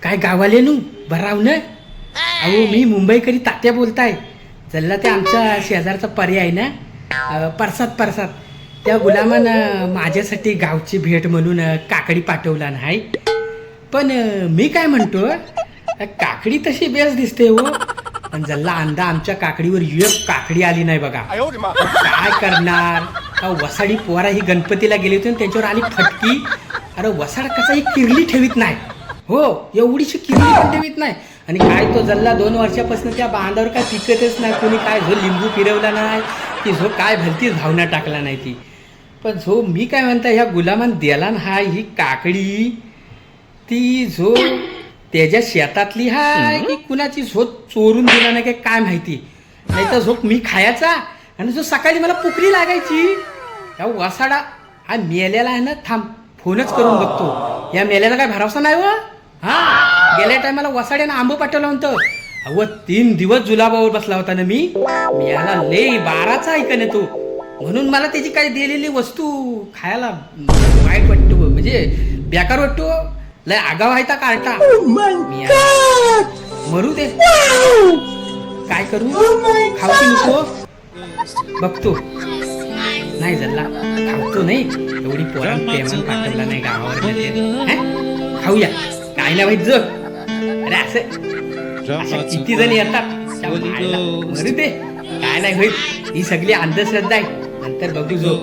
काय गावाले नू बराव न. अहो मी मुंबईकरी तात्या बोलताय. चल्ला ते आमच्या शेजारचा पर्याय ना परसात त्या गुलामानं माझ्यासाठी गावची भेट म्हणून काकडी पाठवला नाही. पण मी काय म्हणतो, काकडी तशी बेस दिसते हो, पण जल्ला अंदा आमच्या काकडीवर एक काकडी आली नाही बघा. काय करणार. वसाडी पोरा ही गणपतीला गेली होती त्यांच्यावर आली फटकी. अरे वसाड कसा ही किरली ठेवीत नाही हो, एवढीशी किरली पण ठेवीत नाही. आणि काय तो जल्ला 2 वर्षापासून त्या बांधावर काय पिकतच नाही. कोणी काय झो लिंबू फिरवला नाही की झो काय भलतीच भावना टाकला नाही ती. पण झो मी काय म्हणता, ह्या गुलामान द्याला हा ही काकडी ती झो त्याच्या शेतातली हाय की कुणाची झोप चोरून दिला नाही काय माहिती. नाही तर झोप मी खायचा आणि जो सकाळी मला पुकरी लागायची. या वसाडा हा मेल्याला आहे ना, थांब फोनच करून बघतो. या मेल्याला काय भरोसा नाही व. हा गेल्या टायमाला वसाड्यानं आंबं पाठवलं होतं. अहो 3 दिवस जुलाबावर बसला होता ना मी याला लय 12चा ऐकन तो. म्हणून मला त्याची काय दिलेली वस्तू खायला वाईट वाटतो, म्हणजे बेकार वाटतो. लय आगाव आहे ता कार्टा. मरू दे, काय करू, खाऊ की नको बघतो. नाही जल्ला खावतो नाही, एवढी पोरा प्रेमान पाठवला नाही गावावर. खाऊया काय ना माहित. अरे असं किती जण येतात मरू दे, काय नाही होईल. ही सगळी अंधश्रद्धा आहे. नंतर बघू जो.